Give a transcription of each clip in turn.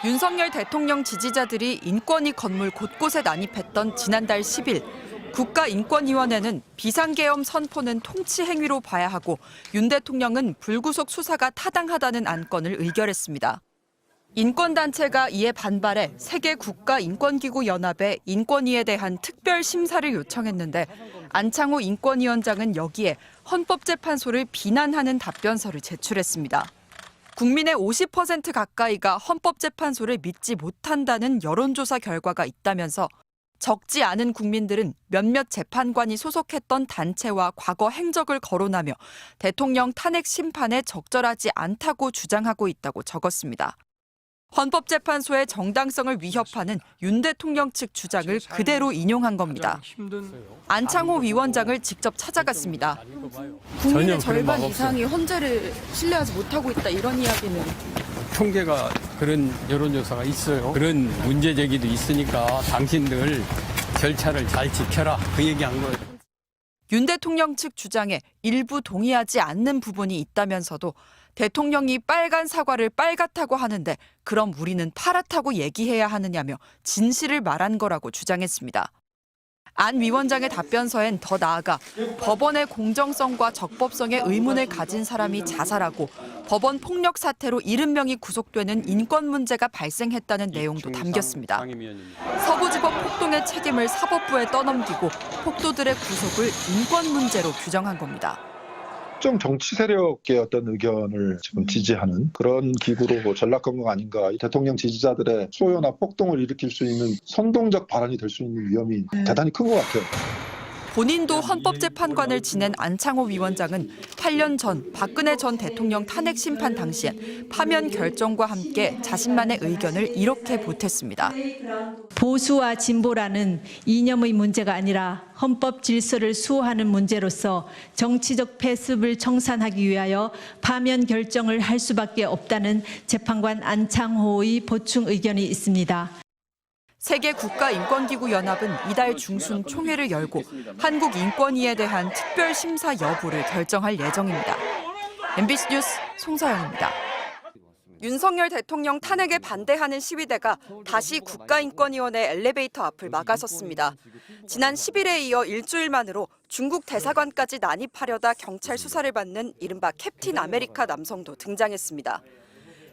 윤석열 대통령 지지자들이 인권위 건물 곳곳에 난입했던 지난달 10일 국가인권위원회는 비상계엄 선포는 통치 행위로 봐야 하고 윤 대통령은 불구속 수사가 타당하다는 안건을 의결했습니다. 인권단체가 이에 반발해 세계국가인권기구연합에 인권위에 대한 특별 심사를 요청했는데 안창호 인권위원장은 여기에 헌법재판소를 비난하는 답변서를 제출했습니다. 국민의 50% 가까이가 헌법재판소를 믿지 못한다는 여론조사 결과가 있다면서 적지 않은 국민들은 몇몇 재판관이 소속했던 단체와 과거 행적을 거론하며 대통령 탄핵 심판에 적절하지 않다고 주장하고 있다고 적었습니다. 헌법재판소의 정당성을 위협하는 윤 대통령 측 주장을 그대로 인용한 겁니다. 안창호 위원장을 직접 찾아갔습니다. 국민의 절반 이상이 헌재를 신뢰하지 못하고 있다 이런 이야기는. 통계가 그런 여론조사가 있어요. 그런 문제 제기도 있으니까 당신들 절차를 잘 지켜라 그 얘기한 거예요. 윤 대통령 측 주장에 일부 동의하지 않는 부분이 있다면서도 대통령이 빨간 사과를 빨갛다고 하는데 그럼 우리는 파랗다고 얘기해야 하느냐며 진실을 말한 거라고 주장했습니다. 안 위원장의 답변서엔 더 나아가 법원의 공정성과 적법성에 의문을 가진 사람이 자살하고 법원 폭력 사태로 70명이 구속되는 인권 문제가 발생했다는 내용도 담겼습니다. 서부지법 폭동의 책임을 사법부에 떠넘기고 폭도들의 구속을 인권 문제로 규정한 겁니다. 특정 정치 세력의 어떤 의견을 지금 지지하는 그런 기구로 전락한 거 아닌가. 대통령 지지자들의 소요나 폭동을 일으킬 수 있는 선동적 발언이 될 수 있는 위험이 대단히 큰 것 같아요. 본인도 헌법재판관을 지낸 안창호 위원장은 8년 전 박근혜 전 대통령 탄핵 심판 당시엔 파면 결정과 함께 자신만의 의견을 이렇게 보탰습니다. 보수와 진보라는 이념의 문제가 아니라 헌법 질서를 수호하는 문제로서 정치적 패습을 청산하기 위하여 파면 결정을 할 수밖에 없다는 재판관 안창호의 보충 의견이 있습니다. 세계국가인권기구연합은 이달 중순 총회를 열고 한국인권위에 대한 특별심사 여부를 결정할 예정입니다. MBC 뉴스 송서영입니다. 윤석열 대통령 탄핵에 반대하는 시위대가 다시 국가인권위원회 엘리베이터 앞을 막아섰습니다. 지난 10일에 이어 일주일 만으로 중국 대사관까지 난입하려다 경찰 수사를 받는 이른바 캡틴 아메리카 남성도 등장했습니다.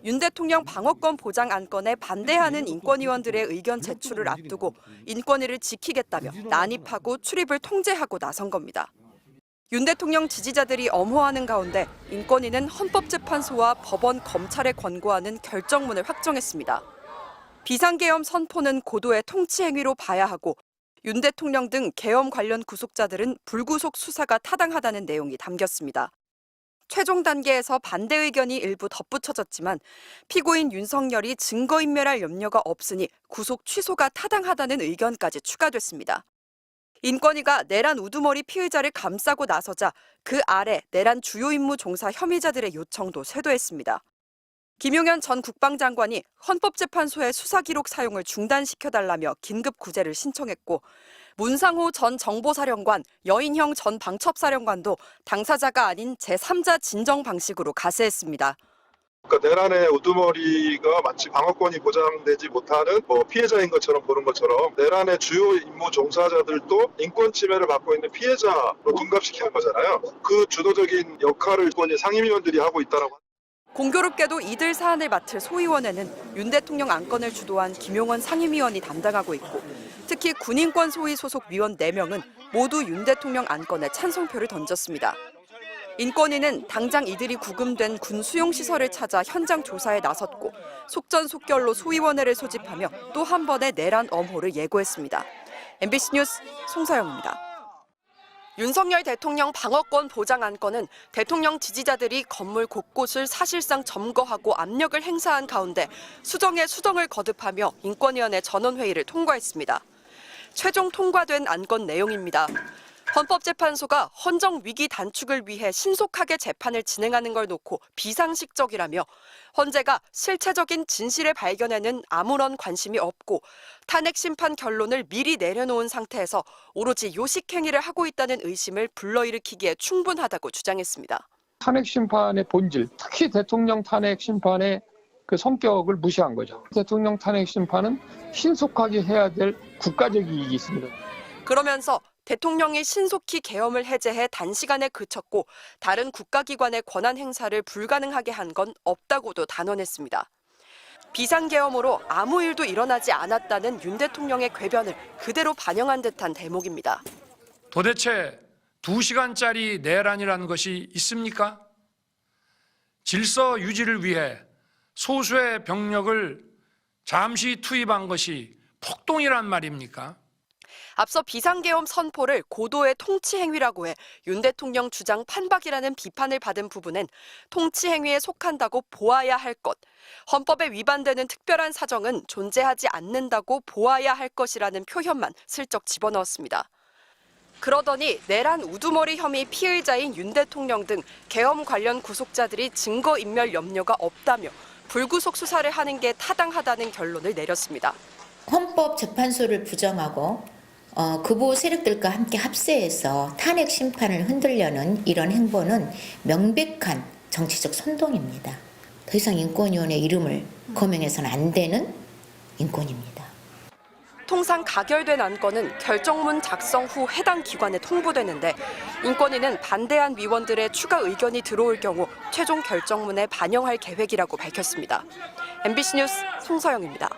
윤 대통령 방어권 보장 안건에 반대하는 인권위원들의 의견 제출을 앞두고 인권위를 지키겠다며 난입하고 출입을 통제하고 나선 겁니다. 윤 대통령 지지자들이 엄호하는 가운데 인권위는 헌법재판소와 법원, 검찰에 권고하는 결정문을 확정했습니다. 비상계엄 선포는 고도의 통치 행위로 봐야 하고 윤 대통령 등 계엄 관련 구속자들은 불구속 수사가 타당하다는 내용이 담겼습니다. 최종 단계에서 반대 의견이 일부 덧붙여졌지만 피고인 윤석열이 증거인멸할 염려가 없으니 구속 취소가 타당하다는 의견까지 추가됐습니다. 인권위가 내란 우두머리 피의자를 감싸고 나서자 그 아래 내란 주요 임무 종사 혐의자들의 요청도 쇄도했습니다. 김용현 전 국방장관이 헌법재판소의 수사기록 사용을 중단시켜달라며 긴급 구제를 신청했고 문상호 전 정보사령관, 여인형 전 방첩사령관도 당사자가 아닌 제3자 진정 방식으로 가세했습니다. 그러니까 내란의 우두머리가 마치 방어권이 보장되지 못하는 피해자인 것처럼 보는 것처럼 내란의 주요 임무 종사자들도 인권 침해를 받고 있는 피해자로 둔갑시키는 거잖아요. 그 주도적인 역할을 인권위 상임위원들이 하고 있다라고. 공교롭게도 이들 사안을 맡을 소위원회는 윤 대통령 안건을 주도한 김용원 상임위원이 담당하고 있고 특히 군인권 소위 소속 위원 4명은 모두 윤 대통령 안건에 찬성표를 던졌습니다. 인권위는 당장 이들이 구금된 군 수용시설을 찾아 현장 조사에 나섰고 속전속결로 소위원회를 소집하며 또 한 번의 내란 엄호를 예고했습니다. MBC 뉴스 송서영입니다. 윤석열 대통령 방어권 보장 안건은 대통령 지지자들이 건물 곳곳을 사실상 점거하고 압력을 행사한 가운데 수정에 수정을 거듭하며 인권위원회 전원회의를 통과했습니다. 최종 통과된 안건 내용입니다. 헌법재판소가 헌정 위기 단축을 위해 신속하게 재판을 진행하는 걸 놓고 비상식적이라며 헌재가 실체적인 진실의 발견에는 아무런 관심이 없고 탄핵 심판 결론을 미리 내려놓은 상태에서 오로지 요식행위를 하고 있다는 의심을 불러일으키기에 충분하다고 주장했습니다. 탄핵 심판의 본질, 특히 대통령 탄핵 심판의 그 성격을 무시한 거죠. 대통령 탄핵 심판은 신속하게 해야 될 국가적 이익이 있습니다. 그러면서 대통령이 신속히 계엄을 해제해 단시간에 그쳤고 다른 국가기관의 권한 행사를 불가능하게 한 건 없다고도 단언했습니다. 비상계엄으로 아무 일도 일어나지 않았다는 윤 대통령의 궤변을 그대로 반영한 듯한 대목입니다. 도대체 2시간짜리 내란이라는 것이 있습니까? 질서 유지를 위해 소수의 병력을 잠시 투입한 것이 폭동이란 말입니까? 앞서 비상계엄 선포를 고도의 통치행위라고 해 윤 대통령 주장 판박이라는 비판을 받은 부분은 통치행위에 속한다고 보아야 할 것, 헌법에 위반되는 특별한 사정은 존재하지 않는다고 보아야 할 것이라는 표현만 슬쩍 집어넣었습니다. 그러더니 내란 우두머리 혐의 피의자인 윤 대통령 등 계엄 관련 구속자들이 증거인멸 염려가 없다며 불구속 수사를 하는 게 타당하다는 결론을 내렸습니다. 헌법재판소를 부정하고 극우 세력들과 함께 합세해서 탄핵 심판을 흔들려는 이런 행보는 명백한 정치적 선동입니다. 더 이상 인권위원회 이름을 거명해서는 안 되는 인권입니다. 통상 가결된 안건은 결정문 작성 후 해당 기관에 통보되는데 인권위는 반대한 위원들의 추가 의견이 들어올 경우 최종 결정문에 반영할 계획이라고 밝혔습니다. MBC 뉴스 송서영입니다.